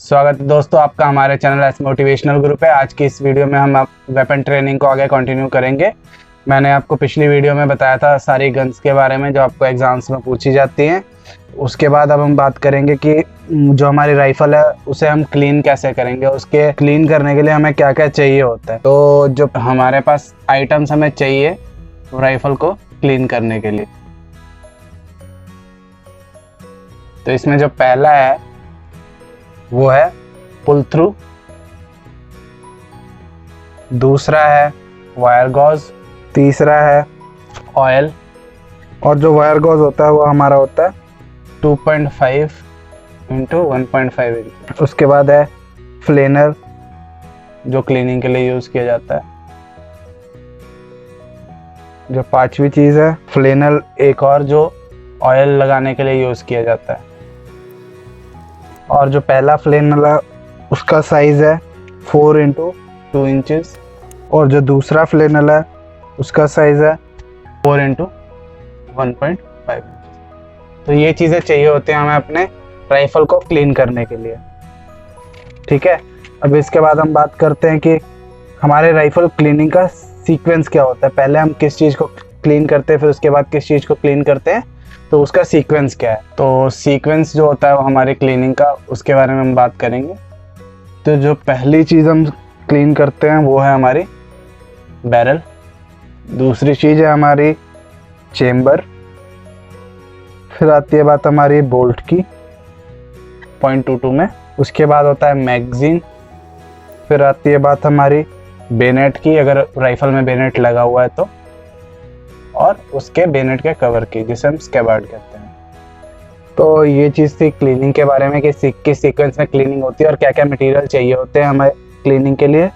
स्वागत है दोस्तों आपका हमारे चैनल एस मोटिवेशनल ग्रुप है। आज की इस वीडियो में हम वेपन ट्रेनिंग को आगे कंटिन्यू करेंगे। मैंने आपको पिछली वीडियो में बताया था सारी गन्स के बारे में जो आपको एग्जाम्स में पूछी जाती हैं। उसके बाद अब हम बात करेंगे कि जो हमारी राइफल है उसे हम क्लीन कैसे करेंगे, उसके क्लीन करने के लिए हमें क्या क्या चाहिए होता है। तो जो हमारे पास आइटम्स हमें चाहिए राइफल को क्लीन करने के लिए, तो इसमें जो पहला है वो है पुल थ्रू, दूसरा है वायर गॉज, तीसरा है ऑयल, और जो वायर गॉज होता है वो हमारा होता है 2.5 इंटू 1.5 इंच। उसके बाद है फ्लेनर जो क्लीनिंग के लिए यूज किया जाता है। जो पांचवी चीज है फ्लेनल, एक और जो ऑयल लगाने के लिए यूज किया जाता है। और जो पहला फ्लेनल है उसका साइज है 4 इंटू 2 इंचेस, और जो दूसरा फ्लेनल है उसका साइज है 4 इंटू 1.5। तो ये चीज़ें चाहिए होती हैं हमें अपने राइफल को क्लीन करने के लिए। ठीक है, अब इसके बाद हम बात करते हैं कि हमारे राइफल क्लीनिंग का सीक्वेंस क्या होता है। पहले हम किस चीज़ को क्लीन करते हैं, फिर उसके बाद किस चीज़ को क्लीन करते हैं, तो उसका सीक्वेंस क्या है। तो सीक्वेंस जो होता है वो हमारी क्लीनिंग का, उसके बारे में हम बात करेंगे। तो जो पहली चीज़ हम क्लीन करते हैं वो है हमारी बैरल, दूसरी चीज़ है हमारी चेम्बर, फिर आती है बात हमारी बोल्ट की 0.22 में, उसके बाद होता है मैगजीन, फिर आती है बात हमारी बेनेट की अगर राइफल में बेनेट लगा हुआ है तो, और उसके बेनेट के कवर की जिसे हम स्कैबार्ड कहते हैं। तो ये चीज़ थी क्लीनिंग के बारे में कि किस सीक्वेंस में क्लीनिंग होती है और क्या क्या मटेरियल चाहिए होते हैं हमें क्लीनिंग के लिए।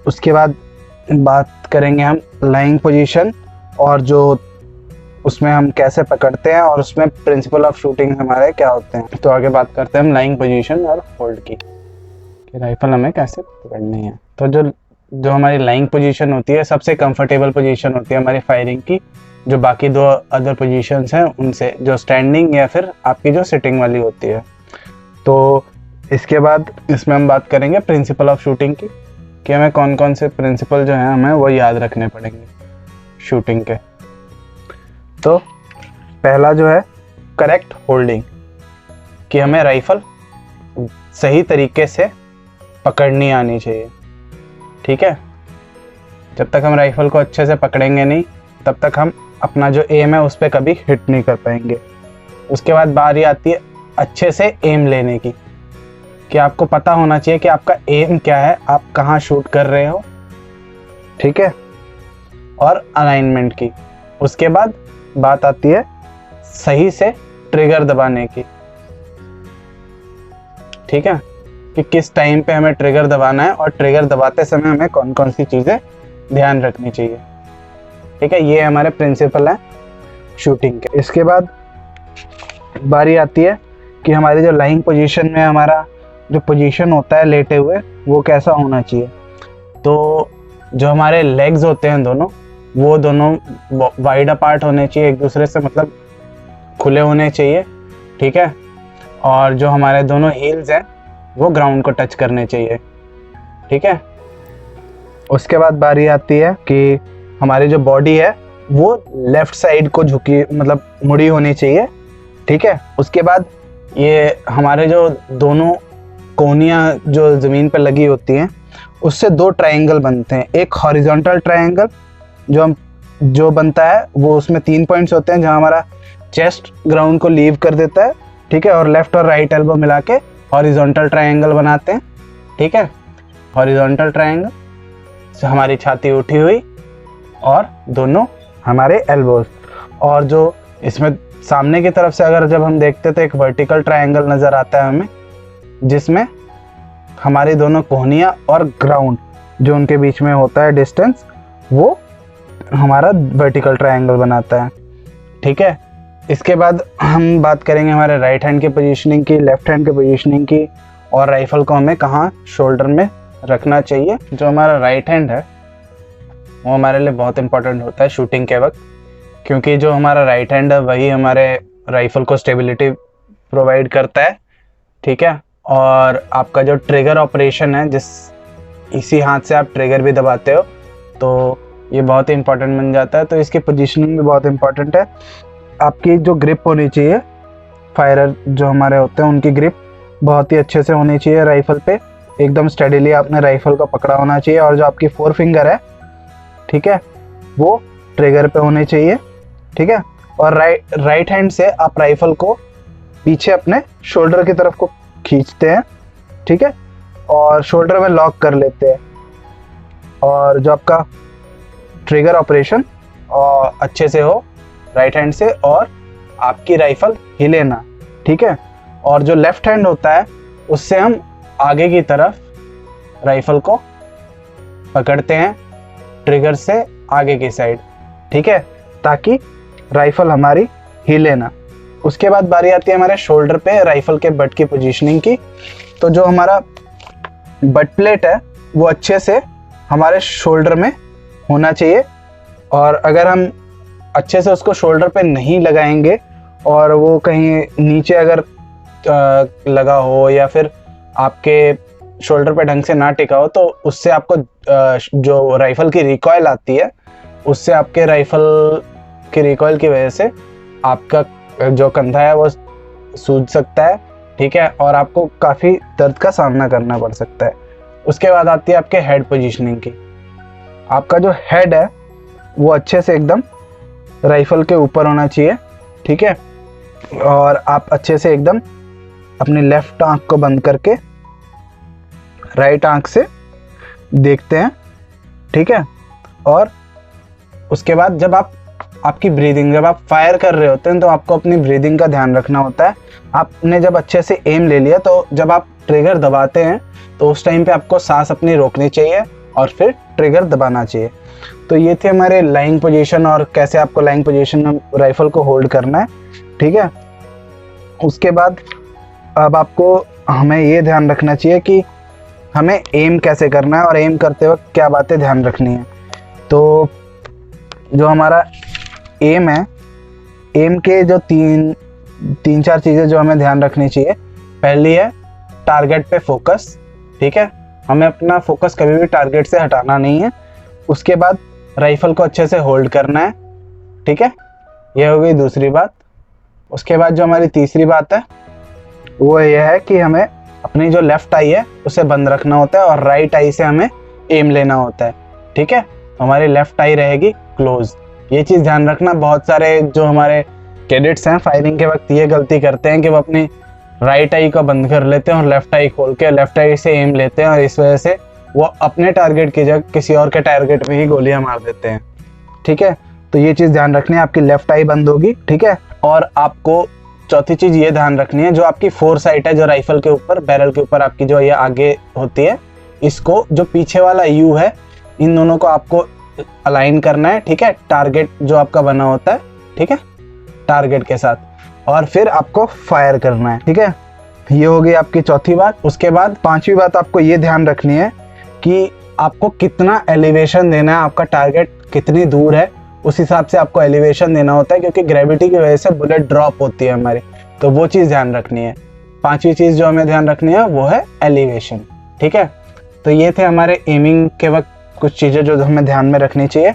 उसके बाद बात करेंगे हम लाइंग पोजीशन और जो उसमें हम कैसे पकड़ते हैं और उसमें प्रिंसिपल ऑफ शूटिंग हमारे क्या होते हैं। तो आगे बात करते हैं हम लाइंग पोजीशन और होल्ड की कि राइफल हमें कैसे पकड़नी है। तो जो हमारी लाइंग पोजीशन होती है सबसे कंफर्टेबल पोजीशन होती है हमारी फायरिंग की, जो बाकी दो अदर पोजीशंस हैं उनसे, जो स्टैंडिंग या फिर आपकी जो सिटिंग वाली होती है। तो इसके बाद इसमें हम बात करेंगे प्रिंसिपल ऑफ शूटिंग की कि हमें कौन कौन से प्रिंसिपल जो हैं हमें वो याद रखने पड़ेंगे शूटिंग के। तो पहला जो है करेक्ट होल्डिंग, कि हमें राइफल सही तरीके से पकड़नी आनी चाहिए। ठीक है, जब तक हम राइफल को अच्छे से पकड़ेंगे नहीं तब तक हम अपना जो एम है उस पर कभी हिट नहीं कर पाएंगे। उसके बाद बारी आती है अच्छे से एम लेने की, कि आपको पता होना चाहिए कि आपका एम क्या है, आप कहाँ शूट कर रहे हो। ठीक है, और अलाइनमेंट की। उसके बाद बात आती है सही से ट्रिगर दबाने की। ठीक है, कि किस टाइम पे हमें ट्रिगर दबाना है और ट्रिगर दबाते समय हमें कौन कौन सी चीज़ें ध्यान रखनी चाहिए। ठीक है, ये हमारे प्रिंसिपल हैं शूटिंग के। इसके बाद बारी आती है कि हमारी जो लाइंग पोजीशन में हमारा जो पोजीशन होता है लेटे हुए वो कैसा होना चाहिए। तो जो हमारे लेग्स होते हैं दोनों, वो दोनों वाइड अपार्ट होने चाहिए एक दूसरे से, मतलब खुले होने चाहिए। ठीक है, और जो हमारे दोनों हील्स हैं वो ग्राउंड को टच करने चाहिए। ठीक है, उसके बाद बारी आती है कि हमारी जो बॉडी है वो लेफ्ट साइड को झुकी, मतलब मुड़ी होनी चाहिए। ठीक है, उसके बाद ये हमारे जो दोनों कोहनियाँ जो ज़मीन पर लगी होती हैं उससे दो ट्रायंगल बनते हैं। एक हॉरिजॉन्टल ट्रायंगल जो बनता है वो उसमें 3 पॉइंट्स होते हैं जहाँ हमारा चेस्ट ग्राउंड को लीव कर देता है। ठीक है, और लेफ्ट और राइट एल्बो मिला के हॉरिजॉन्टल ट्रायंगल बनाते हैं। ठीक है, हॉरिजॉन्टल ट्रायंगल से हमारी छाती उठी हुई और दोनों हमारे एल्बोज, और जो इसमें सामने की तरफ से अगर जब हम देखते तो एक वर्टिकल ट्रायंगल नज़र आता है हमें, जिसमें हमारी दोनों कोहनियाँ और ग्राउंड जो उनके बीच में होता है डिस्टेंस, वो हमारा वर्टिकल ट्रायंगल बनाता है। ठीक है, इसके बाद हम बात करेंगे हमारे राइट हैंड की पोजीशनिंग की, लेफ्ट हैंड की पोजीशनिंग की, और राइफल को हमें कहाँ शोल्डर में रखना चाहिए। जो हमारा राइट हैंड है वो हमारे लिए बहुत इंपॉर्टेंट होता है शूटिंग के वक्त, क्योंकि जो हमारा राइट हैंड है वही हमारे राइफल को स्टेबिलिटी प्रोवाइड करता है। ठीक है, और आपका जो ट्रिगर ऑपरेशन है, जिस इसी हाथ से आप ट्रिगर भी दबाते हो, तो ये बहुत ही इंपॉर्टेंट बन जाता है। तो इसकी पोजीशनिंग भी बहुत इंपॉर्टेंट है। आपकी जो ग्रिप होनी चाहिए, फायरर जो हमारे होते हैं उनकी ग्रिप बहुत ही अच्छे से होनी चाहिए राइफल पे, एकदम स्टेडीली आपने राइफल को पकड़ा होना चाहिए। और जो आपकी 4 फिंगर है, ठीक है, वो ट्रिगर पे होने चाहिए, ठीक है। और राइट हैंड से आप राइफल को पीछे अपने शोल्डर की तरफ को खींचते हैं, ठीक है, और शोल्डर में लॉक कर लेते हैं। और जो आपका ट्रिगर ऑपरेशन अच्छे से हो राइट हैंड से, और आपकी राइफल हिले ना, ठीक है। और जो लेफ्ट हैंड होता है उससे हम आगे की तरफ राइफल को पकड़ते हैं, ट्रिगर से आगे की साइड, ठीक है, ताकि राइफल हमारी हिले ना। उसके बाद बारी आती है हमारे शोल्डर पे राइफल के बट की पोजीशनिंग की। तो जो हमारा बट प्लेट है वो अच्छे से हमारे शोल्डर में होना चाहिए। और अगर हम अच्छे से उसको शोल्डर पे नहीं लगाएंगे और वो कहीं नीचे अगर लगा हो या फिर आपके शोल्डर पे ढंग से ना टिका हो, तो उससे आपको जो राइफल की रिकॉइल आती है, उससे आपके राइफल की रिकॉइल की वजह से आपका जो कंधा है वो सूज सकता है, ठीक है, और आपको काफ़ी दर्द का सामना करना पड़ सकता है। उसके बाद आती है आपके हेड पोजीशनिंग की। आपका जो हेड है वो अच्छे से एकदम राइफल के ऊपर होना चाहिए, ठीक है। और आप अच्छे से एकदम अपनी लेफ्ट आंख को बंद करके राइट आंख से देखते हैं, ठीक है। और उसके बाद जब आपकी ब्रीदिंग, जब आप फायर कर रहे होते हैं तो आपको अपनी ब्रीदिंग का ध्यान रखना होता है। आपने जब अच्छे से एम ले लिया तो जब आप ट्रिगर दबाते हैं तो उस टाइम पे आपको सांस अपनी रोकनी चाहिए और फिर ट्रिगर दबाना चाहिए। तो ये थे हमारे लाइंग पोजीशन और कैसे आपको लाइंग पोजीशन में राइफल को होल्ड करना है, ठीक है। उसके बाद अब आपको हमें ये ध्यान रखना चाहिए कि हमें एम कैसे करना है और एम करते वक्त क्या बातें ध्यान रखनी है। तो जो हमारा एम है, एम के जो तीन चार चीज़ें जो हमें ध्यान रखनी चाहिए। पहली है टारगेट पे फोकस, ठीक है, हमें अपना फोकस कभी भी टारगेट से हटाना नहीं है। उसके बाद राइफल को अच्छे से होल्ड करना है, ठीक है, यह हो गई दूसरी बात। उसके बाद जो हमारी तीसरी बात है वो यह है कि हमें अपनी जो लेफ्ट आई है उसे बंद रखना होता है और राइट आई से हमें एम लेना होता है, ठीक है। हमारी लेफ्ट आई रहेगी क्लोज। ये चीज़ ध्यान रखना, बहुत सारे जो हमारे कैडेट्स हैं फायरिंग के वक्त ये गलती करते हैं कि वो अपनी राइट आई को बंद कर लेते हैं और लेफ्ट आई खोल के लेफ्ट आई से एम लेते हैं, और इस वजह से वो अपने टारगेट की जगह किसी और के टारगेट में ही गोलियां मार देते हैं, ठीक है। तो ये चीज़ ध्यान रखनी है, आपकी लेफ्ट आई बंद होगी, ठीक है। और आपको चौथी चीज़ ये ध्यान रखनी है, जो आपकी फोरसाइट है, जो राइफल के ऊपर बैरल के ऊपर आपकी जो ये आगे होती है, इसको जो पीछे वाला यू है, इन दोनों को आपको अलाइन करना है, ठीक है, टारगेट जो आपका बना होता है, ठीक है, टारगेट के साथ, और फिर आपको फायर करना है, ठीक है। ये हो गई आपकी चौथी बात। उसके बाद पांचवी बात आपको ये ध्यान रखनी है कि आपको कितना एलिवेशन देना है, आपका टारगेट कितनी दूर है, उस हिसाब से आपको एलिवेशन देना होता है, क्योंकि ग्रेविटी की वजह से बुलेट ड्रॉप होती है हमारी, तो वो चीज़ ध्यान रखनी है। पांचवी चीज़ जो हमें ध्यान रखनी है वो है एलिवेशन, ठीक है। तो ये थे हमारे एमिंग के वक्त कुछ चीज़ें जो हमें ध्यान में रखनी चाहिए।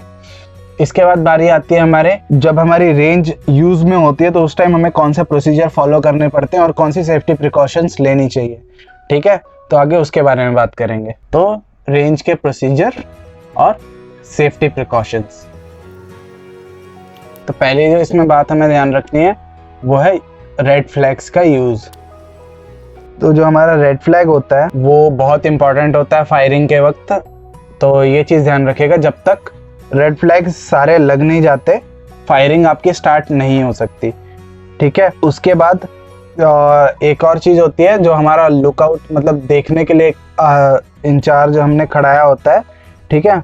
इसके बाद बारी आती है हमारे, जब हमारी रेंज यूज़ में होती है तो उस टाइम हमें कौन से प्रोसीजर फॉलो करने पड़ते हैं और कौन सी सेफ्टी प्रिकॉशंस लेनी चाहिए, ठीक है। तो आगे उसके बारे में बात करेंगे। तो रेंज के प्रोसीजर और सेफ्टी प्रिकॉशंस। तो पहले जो इसमें बात हमें ध्यान रखनी है वो है रेड फ्लैग्स का यूज़। तो जो हमारा रेड फ्लैग होता है वो बहुत इंपॉर्टेंट होता है फायरिंग के वक्त। तो ये चीज़ ध्यान रखिएगा, जब तक रेड फ्लैग सारे लग नहीं जाते फायरिंग आपकी स्टार्ट नहीं हो सकती, ठीक है। उसके बाद एक और चीज़ होती है, जो हमारा लुकआउट मतलब देखने के लिए इंचार्ज हमने खड़ाया होता है, ठीक है,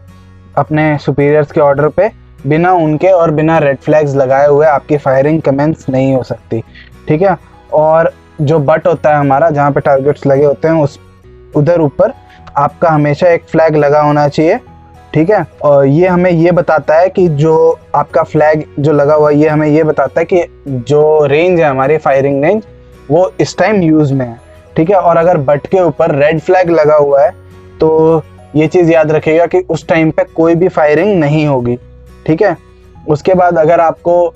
अपने सुपीरियर्स के ऑर्डर पे, बिना उनके और बिना रेड फ्लैग्स लगाए हुए आपकी फायरिंग कमेंस नहीं हो सकती, ठीक है। और जो बट होता है हमारा, जहाँ पे टारगेट्स लगे होते हैं, उस उधर ऊपर आपका हमेशा एक फ्लैग लगा होना चाहिए, ठीक है। और ये हमें ये बताता है कि जो आपका फ्लैग जो लगा हुआ है, ये हमें ये बताता है कि जो रेंज है हमारी फायरिंग रेंज वो इस टाइम यूज़ में है, ठीक है। और अगर बट के ऊपर रेड फ्लैग लगा हुआ है तो ये चीज़ याद रखिएगा कि उस टाइम पे कोई भी फायरिंग नहीं होगी, ठीक है। उसके बाद अगर आपको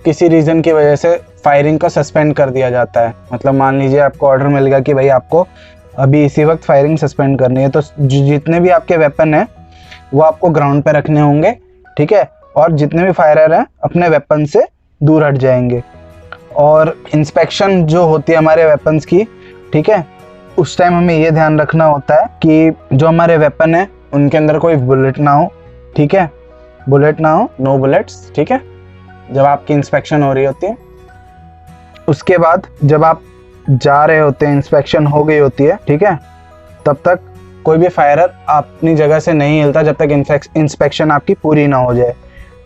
किसी रीज़न की वजह से फायरिंग को सस्पेंड कर दिया जाता है, मतलब मान लीजिए आपको ऑर्डर मिल गया कि भाई आपको अभी इसी वक्त फायरिंग सस्पेंड करनी है, तो जितने भी आपके वेपन हैं वो आपको ग्राउंड पे रखने होंगे, ठीक है। और जितने भी फायरर हैं अपने वेपन से दूर हट जाएंगे। और इंस्पेक्शन जो होती है हमारे वेपन्स की, ठीक है, उस टाइम हमें ये ध्यान रखना होता है कि जो हमारे वेपन है उनके अंदर कोई बुलेट ना हो, ठीक है, बुलेट ना हो, नो बुलेट्स, ठीक है, जब आपकी इंस्पेक्शन हो रही होती है। उसके बाद जब आप जा रहे होते हैं, इंस्पेक्शन हो गई होती है, ठीक है, तब तक कोई भी फायरर अपनी जगह से नहीं हिलता जब तक इंस्पेक्शन आपकी पूरी ना हो जाए,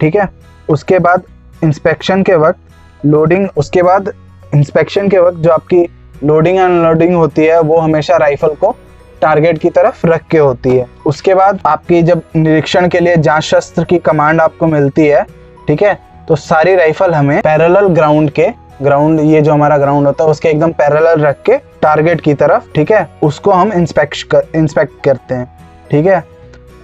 ठीक है। उसके बाद इंस्पेक्शन के वक्त लोडिंग, उसके बाद इंस्पेक्शन के वक्त जो आपकी लोडिंग एंड अनलोडिंग होती है वो हमेशा राइफल को टारगेट की तरफ रख के होती है। उसके बाद आपकी जब निरीक्षण के लिए जांच शस्त्र की कमांड आपको मिलती है, ठीक है, तो सारी राइफल हमें पैरेलल ग्राउंड ये जो हमारा ग्राउंड होता है उसके एकदम पैरेलल रख के टारगेट की तरफ, ठीक है, उसको हम इंस्पेक्ट करते हैं, ठीक है।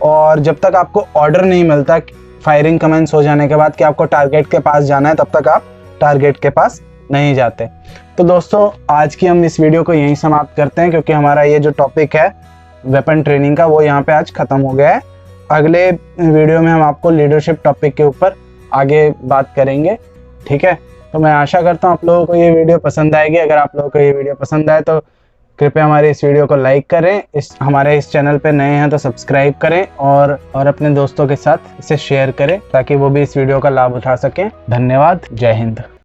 और जब तक आपको ऑर्डर नहीं मिलता फायरिंग कमेंस हो जाने के बाद कि आपको टारगेट के पास जाना है, तब तक आप टारगेट के पास नहीं जाते। तो दोस्तों आज की हम इस वीडियो को यहीं समाप्त करते हैं, क्योंकि हमारा ये जो टॉपिक है वेपन ट्रेनिंग का वो यहाँ पे आज ख़त्म हो गया है। अगले वीडियो में हम आपको लीडरशिप टॉपिक के ऊपर आगे बात करेंगे, ठीक है। तो मैं आशा करता हूँ आप लोगों को ये वीडियो पसंद आएगी। अगर आप लोगों को ये वीडियो पसंद आए तो कृपया हमारे इस वीडियो को लाइक करें, हमारे इस चैनल पे नए हैं तो सब्सक्राइब करें और अपने दोस्तों के साथ इसे शेयर करें ताकि वो भी इस वीडियो का लाभ उठा सकें। धन्यवाद। जय हिंद।